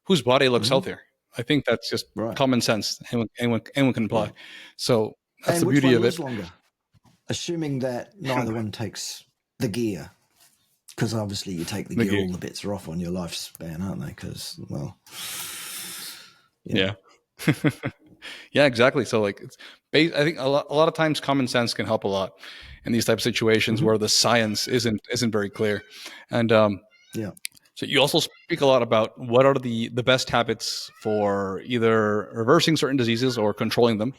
whose body looks healthier. I think that's just common sense. Anyone can apply. Right. So that's the beauty of it. Longer? Assuming that neither one takes the gear, because obviously you take the gear, all the bets are off on your lifespan, aren't they? Because, well, yeah. Yeah, exactly. So I think a lot of times common sense can help a lot in these type of situations where the science isn't very clear. And so you also speak a lot about what are the best habits for either reversing certain diseases or controlling them,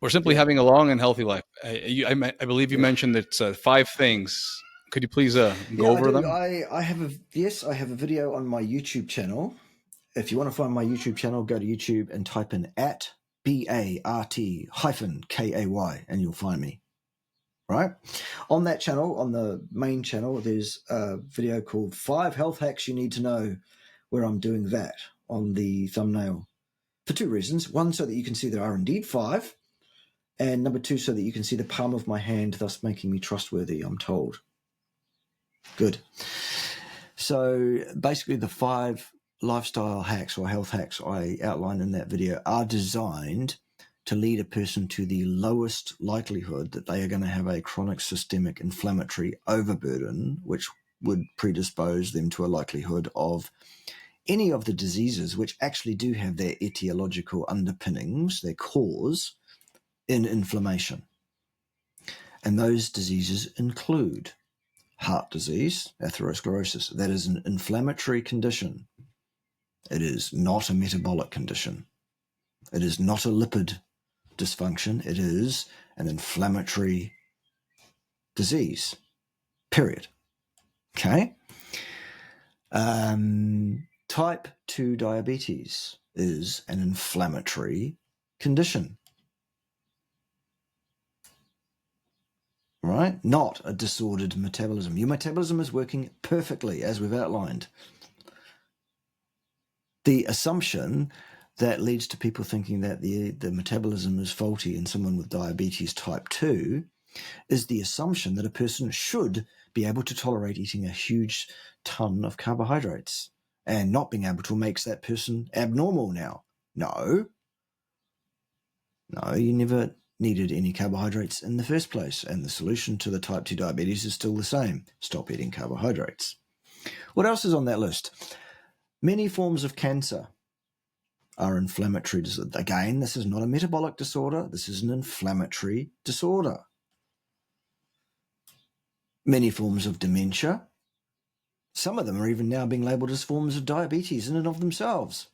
or simply having a long and healthy life. I believe you mentioned it's 5 things. Could you please go over them? I have a video on my YouTube channel. If you want to find my YouTube channel, go to YouTube and type in @BART-KAY and you'll find me. right? On that channel, on the main channel, there's a video called 5 Health Hacks You Need to Know, where I'm doing that on the thumbnail for 2 reasons. One, so that you can see there are indeed 5, and number 2, so that you can see the palm of my hand, thus making me trustworthy, I'm told. Good. So basically the 5 lifestyle hacks or health hacks I outlined in that video are designed to lead a person to the lowest likelihood that they are going to have a chronic systemic inflammatory overburden, which would predispose them to a likelihood of any of the diseases which actually do have their etiological underpinnings, their cause, in inflammation. And those diseases include heart disease, atherosclerosis. That is an inflammatory condition. It is not a metabolic condition. It is not a lipid dysfunction. It is an inflammatory disease, period. Okay? Type 2 diabetes is an inflammatory condition, right? Not a disordered metabolism. Your metabolism is working perfectly, as we've outlined. The assumption that leads to people thinking that the metabolism is faulty in someone with diabetes type 2 is the assumption that a person should be able to tolerate eating a huge ton of carbohydrates, and not being able to makes that person abnormal now. No, you never needed any carbohydrates in the first place, and the solution to the type 2 diabetes is still the same. Stop eating carbohydrates. What else is on that list? Many forms of cancer are inflammatory disorder. Again, this is not a metabolic disorder. This is an inflammatory disorder. Many forms of dementia. Some of them are even now being labelled as forms of diabetes in and of themselves.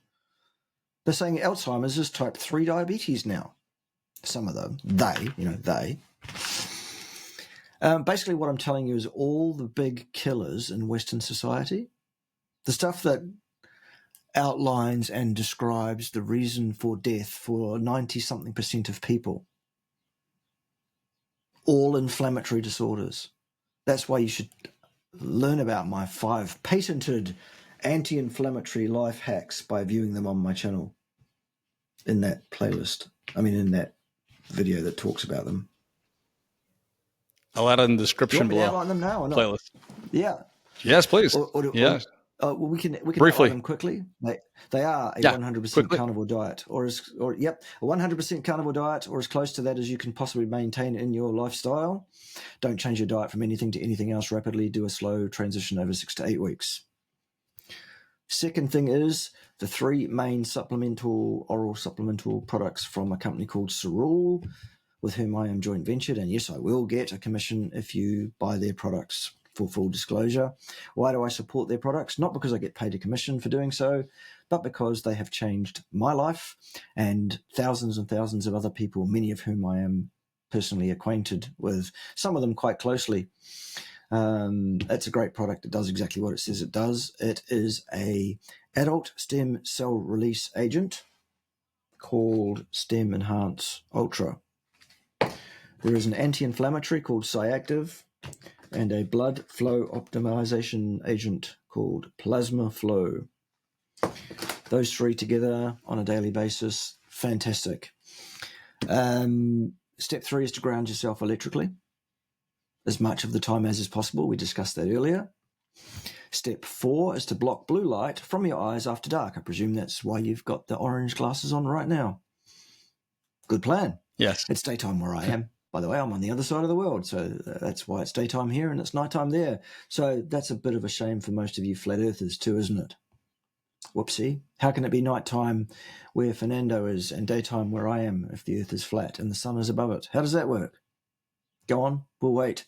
They're saying Alzheimer's is type 3 diabetes now. Some of them, they. Basically what I'm telling you is all the big killers in Western society, the stuff that outlines and describes the reason for death for 90-something% of people, all inflammatory disorders. That's why you should learn about my 5 patented anti-inflammatory life hacks by viewing them on my channel in that playlist. In that video that talks about them. I'll add it in the Do you description want me to below. outline them now or not? Playlist. Yeah. Yes, please. Yes. Well, we can Briefly. outline them quickly. They are a 100% quickly. carnivore diet, a 100% carnivore diet, or as close to that as you can possibly maintain in your lifestyle. Don't change your diet from anything to anything else rapidly. Do a slow transition over 6 to 8 weeks. Second thing is the 3 main oral supplemental products from a company called Cerule, with whom I am joint ventured. And yes, I will get a commission if you buy their products, for full disclosure. Why do I support their products? Not because I get paid a commission for doing so, but because they have changed my life and thousands and thousands of other people, many of whom I am personally acquainted with, some of them quite closely. It's a great product. It does exactly what it says it does. It is a adult stem cell release agent called Stem Enhance Ultra. There is an anti-inflammatory called Cyactive and a blood flow optimization agent called Plasma Flow. Those 3 together on a daily basis, fantastic. Step 3 is to ground yourself electrically as much of the time as is possible. We discussed that earlier. Step 4 is to block blue light from your eyes after dark. I presume that's why you've got the orange glasses on right now. Good plan. Yes. It's daytime where I am. By the way, I'm on the other side of the world, so that's why it's daytime here and it's nighttime there. So that's a bit of a shame for most of you flat earthers too, isn't it? Whoopsie. How can it be nighttime where Fernando is and daytime where I am if the earth is flat and the sun is above it? How does that work? Go on, we'll wait.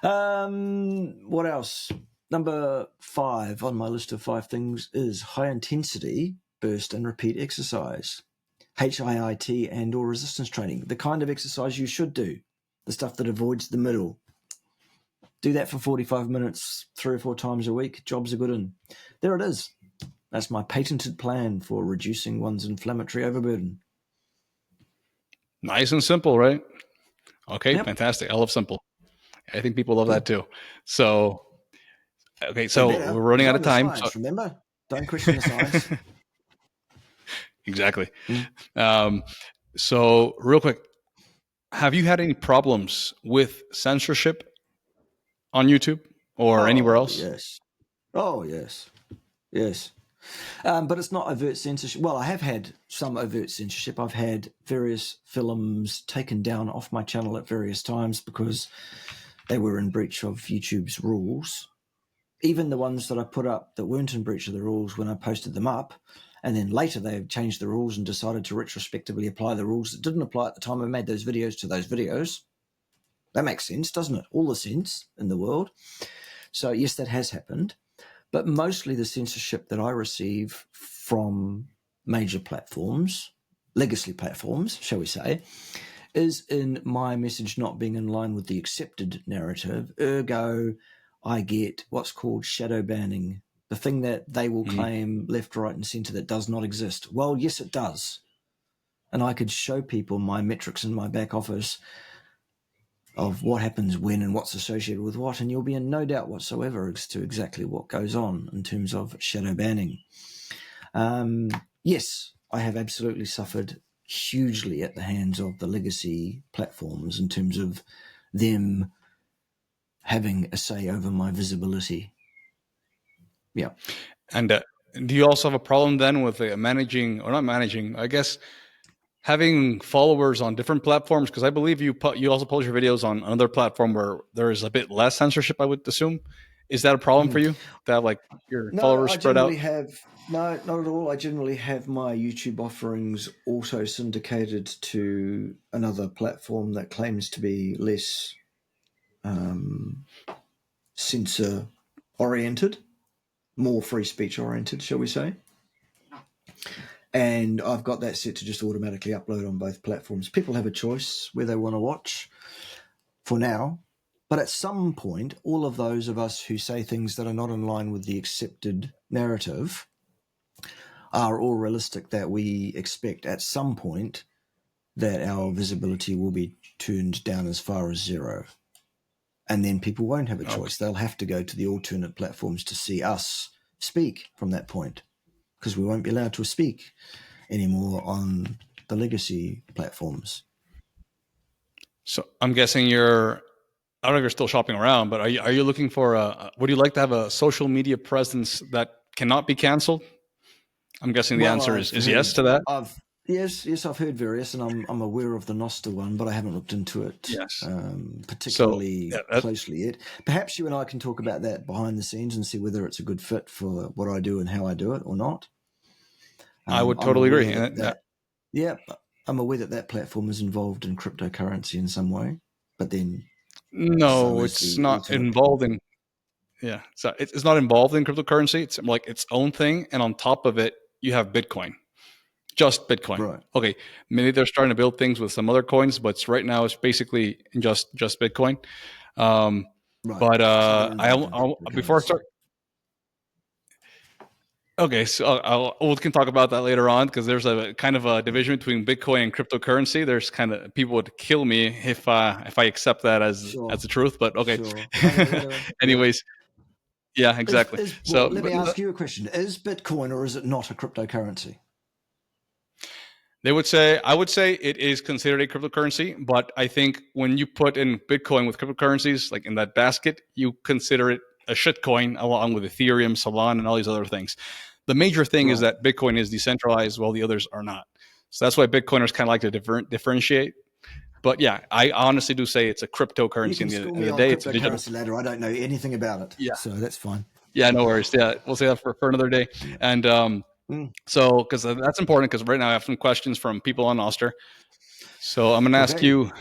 What else? Number 5 on my list of 5 things is high intensity burst and repeat exercise. HIIT and or resistance training, the kind of exercise you should do, the stuff that avoids the middle. Do that for 45 minutes, 3 or 4 times a week. Jobs are good. And there it is. That's my patented plan for reducing one's inflammatory overburden. Nice and simple, right? Okay, Yep. fantastic. I love simple. I think people love that Good. too. So, okay, They so we're better, running because out of I'm the time. So, science, remember? Don't question the science. exactly. Mm. Um, so, real quick, have you had any problems with censorship on YouTube or anywhere Oh, else? yes. Oh, yes. Yes. But it's not overt censorship. Well, I have had some overt censorship. I've had various films taken down off my channel at various times because they were in breach of YouTube's rules. Even the ones that I put up that weren't in breach of the rules when I posted them up, and then later they've changed the rules and decided to retrospectively apply the rules that didn't apply at the time I made those videos to those videos. That makes sense, doesn't it? All the sense in the world. So yes, that has happened. But mostly the censorship that I receive from major platforms, legacy platforms, shall we say, is in my message not being in line with the accepted narrative. Ergo, I get what's called shadow banning, the thing that they will claim left, right, and centre that does not exist. Well, yes, it does. And I could show people my metrics in my back office of what happens when and what's associated with what, and you'll be in no doubt whatsoever as to exactly what goes on in terms of shadow banning. Yes, I have absolutely suffered hugely at the hands of the legacy platforms in terms of them having a say over my visibility. Yeah. And do you also have a problem then with managing, or not managing, I guess, having followers on different platforms? Because I believe you also post your videos on another platform where there is a bit less censorship, I would assume. Is that a problem for you to have like your No, followers I spread out? generally have no, not at all. I generally have my YouTube offerings also syndicated to another platform that claims to be less censor oriented, more free speech oriented, shall we say. And I've got that set to just automatically upload on both platforms. People have a choice where they want to watch for now. But at some point, all of those of us who say things that are not in line with the accepted narrative are all realistic that we expect at some point that our visibility will be turned down as far as zero. And then people won't have a choice. Okay. They'll have to go to the alternate platforms to see us speak from that point, because we won't be allowed to speak anymore on the legacy platforms. So I'm guessing I don't know if you're still shopping around, but are you looking for would you like to have a social media presence that cannot be canceled? I'm guessing the Well, answer is yes to that. I've heard various, and I'm aware of the Nostr one, but I haven't looked into it Yes. So particularly yeah, closely yet. Perhaps you and I can talk about that behind the scenes and see whether it's a good fit for what I do and how I do it or not. I would I'm totally agree. aware that yeah, I'm aware that platform is involved in cryptocurrency in some way, but then so no, is it's the not alternate. involved in. Yeah, so it's not involved in cryptocurrency. It's like its own thing, and on top of it, you have Bitcoin, just Bitcoin. Right. Okay, maybe they're starting to build things with some other coins, but right now it's basically just Bitcoin. Um, Right. but So they're involved in before I cryptocurrency. start, okay, so we can talk about that later on because there's a kind of a division between Bitcoin and cryptocurrency. There's kind of people would kill me if I accept that as Sure. the truth. But okay, Sure. Okay. Whatever. Yeah. anyways, yeah, exactly. Well, So let me but ask you a question. Is Bitcoin or is it not a cryptocurrency? I would say it is considered a cryptocurrency, but I think when you put in Bitcoin with cryptocurrencies, like in that basket, you consider it a shitcoin along with Ethereum, Solana, and all these other things. The major thing is Right. that Bitcoin is decentralized while the others are not. So that's why Bitcoiners kind of like to differentiate. But yeah, I honestly do say it's a You cryptocurrency. can In the end school of me the on day, it's a digital. cryptocurrency later. I don't know anything about it. Yeah. So that's fine. Yeah, no worries. Yeah, we'll say that for another day. Yeah. And Mm. so, because that's important, because right now I have some questions from people on Nostr. So I'm going to ask Okay. you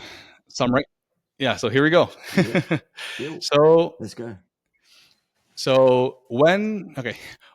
some right. Yeah. So here we go. Yep. Yep. so Let's go.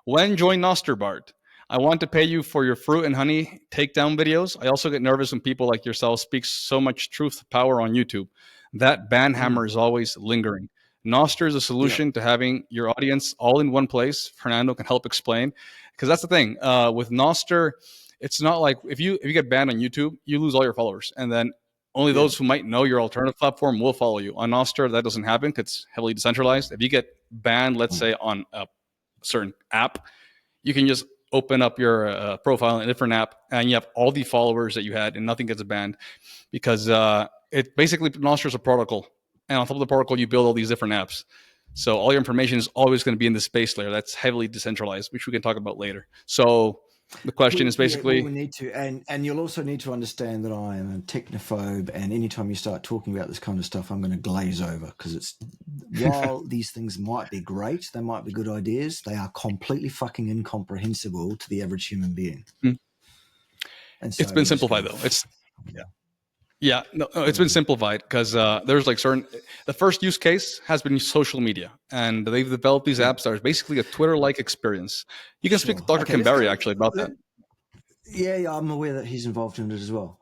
when join Nostr, Bart? I want to pay you for your fruit and honey takedown videos. I also get nervous when people like yourself speak so much truth power on YouTube. That ban hammer Mm. is always lingering. Nostr is a Yep. solution to having your audience all in one place. Fernando can help explain, because that's the thing with Nostr. It's not like if you get banned on YouTube, you lose all your followers, and then only Yeah. those who might know your alternative platform will follow you. On Nostr, that doesn't happen because it's heavily decentralized. If you get banned, let's say on a certain app, you can just open up your profile in a different app and you have all the followers that you had and nothing gets banned because it basically Nostr is a protocol. And on top of the protocol, you build all these different apps. So all your information is always going to be in the space layer. That's heavily decentralized, which we can talk about later. So the question is basically, we need to, and you'll also need to understand that I am a technophobe, and anytime you start talking about this kind of stuff, I'm going to glaze over because it's while these things might be great, they might be good ideas, they are completely fucking incomprehensible to the average human being. And so it's been simplified though. It's yeah. No, it's been simplified because there's like the first use case has been social media, and they've developed these apps that are basically a Twitter-like experience. You can speak to Dr. Kimberry actually about that. Yeah, I'm aware that he's involved in it as well.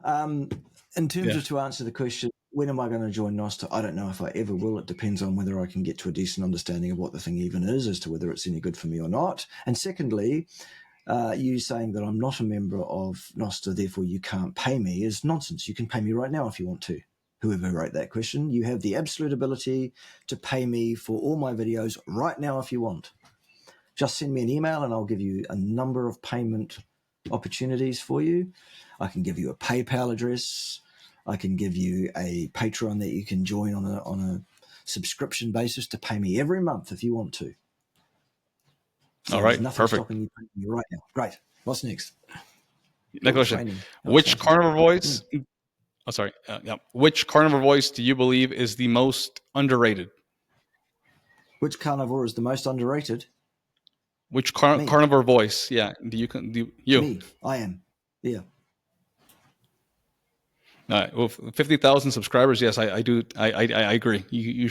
In terms of to answer the question, when am I going to join Nostr? I don't know if I ever will. It depends on whether I can get to a decent understanding of what the thing even is, as to whether it's any good for me or not. And secondly, you saying that I'm not a member of Nostr, therefore you can't pay me, is nonsense. You can pay me right now if you want to. Whoever wrote that question, you have the absolute ability to pay me for all my videos right now if you want. Just send me an email and I'll give you a number of payment opportunities for you. I can give you a PayPal address. I can give you a Patreon that you can join on a subscription basis to pay me every month if you want to. So all right, there's nothing perfect. stopping you paying me right now. Great. What's next? Next question: which carnivore voice? Oh, sorry. Which carnivore voice do you believe is the most underrated? Which carnivore is the most underrated? Which carnivore voice? Yeah. You? Me. I am. Yeah. With 50,000 subscribers, yes, I do. I agree. You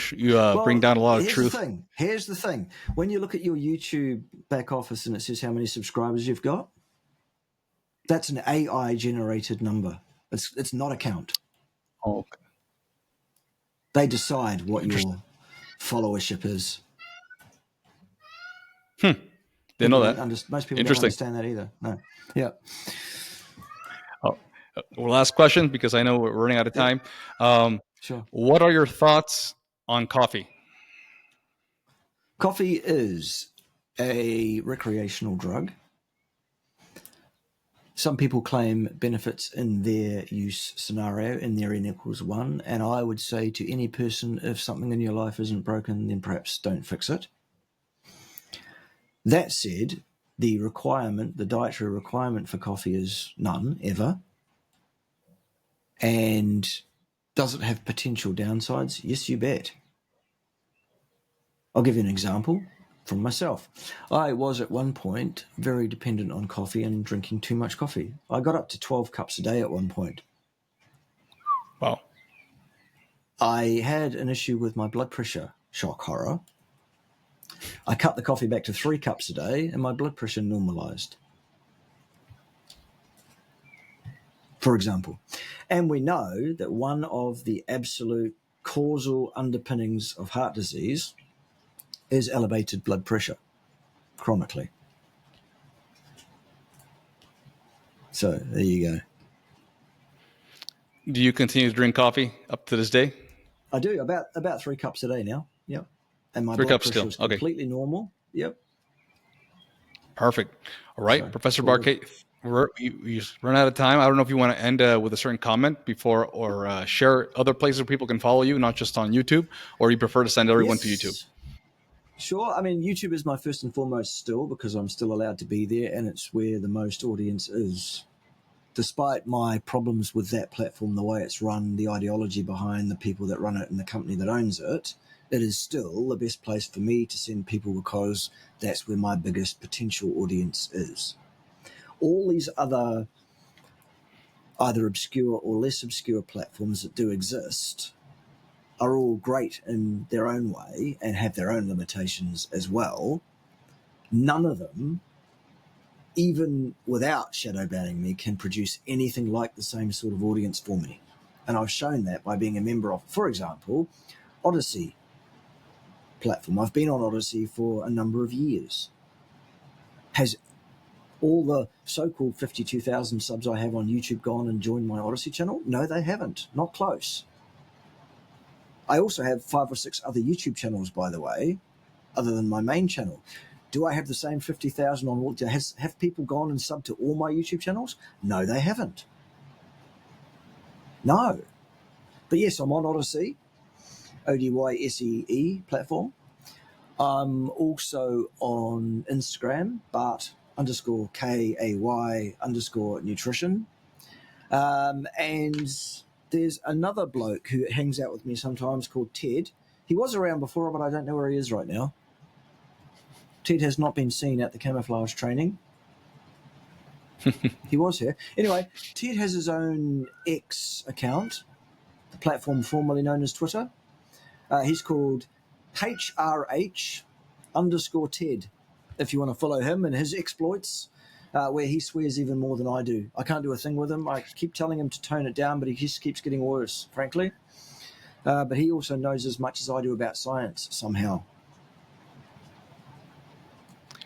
bring down a lot of truth. Here's the thing. When you look at your YouTube back office and it says how many subscribers you've got, that's an AI generated number. It's not a count. Oh, okay. They decide what your followership is. Didn't know that. Most people don't understand that either. No. Yeah. Last question, because I know we're running out of time. Sure. What are your thoughts on coffee? Coffee is a recreational drug. Some people claim benefits in their use scenario in their N equals 1, and I would say to any person, if something in your life isn't broken, then perhaps don't fix it. That said, the dietary requirement for coffee is none, ever. And does it have potential downsides? Yes, you bet. I'll give you an example from myself. I was at one point very dependent on coffee and drinking too much coffee. I got up to 12 cups a day at one point. Wow. I had an issue with my blood pressure, shock horror. I cut the coffee back to 3 cups a day and my blood pressure normalized, for example. And we know that one of the absolute causal underpinnings of heart disease is elevated blood pressure chronically. So there you go. Do you continue to drink coffee up to this day? I do, about 3 cups a day now. Yep. And my 3 blood cups pressure still. is completely normal. Yep. Perfect. All right, So, Professor Bart Kay, we run out of time. I don't know if you want to end with a certain comment before, or share other places where people can follow you, not just on YouTube, or you prefer to send everyone to YouTube? Sure. I mean, YouTube is my first and foremost still, because I'm still allowed to be there and it's where the most audience is. Despite my problems with that platform, the way it's run, the ideology behind the people that run it and the company that owns it, it is still the best place for me to send people, because that's where my biggest potential audience is. All these other either obscure or less obscure platforms that do exist are all great in their own way and have their own limitations as well. None of them, even without shadow banning me, can produce anything like the same sort of audience for me. And I've shown that by being a member of, for example, Odyssey platform. I've been on Odyssey for a number of years. Has all the so-called 52,000 subs I have on YouTube gone and joined my Odyssey channel? No, they haven't. Not close. I also have 5 or 6 other YouTube channels, by the way, other than my main channel. Do I have the same 50,000 on all? Have people gone and subbed to all my YouTube channels? No, they haven't. No. But yes, I'm on Odyssey, ODYSEE platform. I'm also on Instagram, Bart _KAY_nutrition. And there's another bloke who hangs out with me sometimes called Ted. He was around before, but I don't know where he is right now. Ted has not been seen at the camouflage training. He was here. Anyway, Ted has his own X account, the platform formerly known as Twitter. He's called HRH_Ted, if you want to follow him and his exploits, where he swears even more than I do. I can't do a thing with him. I keep telling him to tone it down, but he just keeps getting worse, frankly. But he also knows as much as I do about science somehow.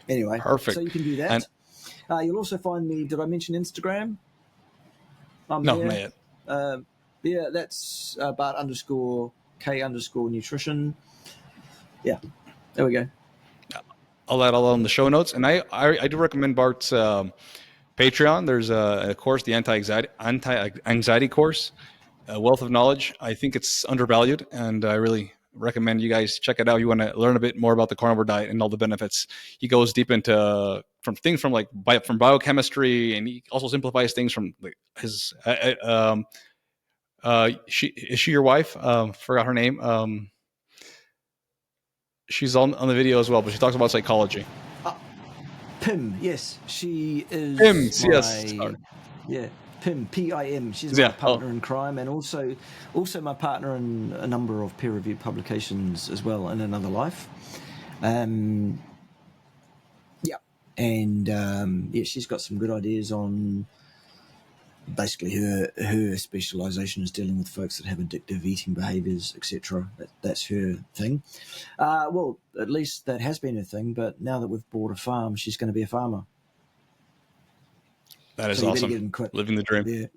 Anyway, Perfect. So you can do that. You'll also find me, did I mention Instagram? No, not yet. Yeah, that's Bart _K_nutrition. Yeah, there we go. I'll add all in the show notes. And I do recommend Bart's Patreon. There's a course, the anti-anxiety course, a wealth of knowledge. I think it's undervalued, and I really recommend you guys check it out. You want to learn a bit more about the carnivore diet and all the benefits. He goes deep into from biochemistry, and he also simplifies things from his. Is she your wife? Forgot her name. She's on the video as well, but she talks about psychology. Pim, yes, she is. Pim, yes. Sorry. Yeah, Pim, PIM. She's my partner in crime, and also my partner in a number of peer-reviewed publications as well in another life. Yeah, and she's got some good ideas on. Basically, her specialization is dealing with folks that have addictive eating behaviors, etc. That's her thing. Well, at least that has been her thing. But now that we've bought a farm, she's going to be a farmer. That is awesome. Living the dream in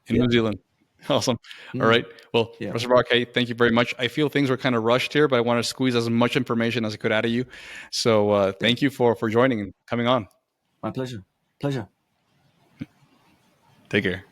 New Zealand. Awesome. All right. Well, Professor Bart Kay, thank you very much. I feel things were kind of rushed here, but I want to squeeze as much information as I could out of you. So thank you for joining and coming on. My pleasure. Pleasure. Take care.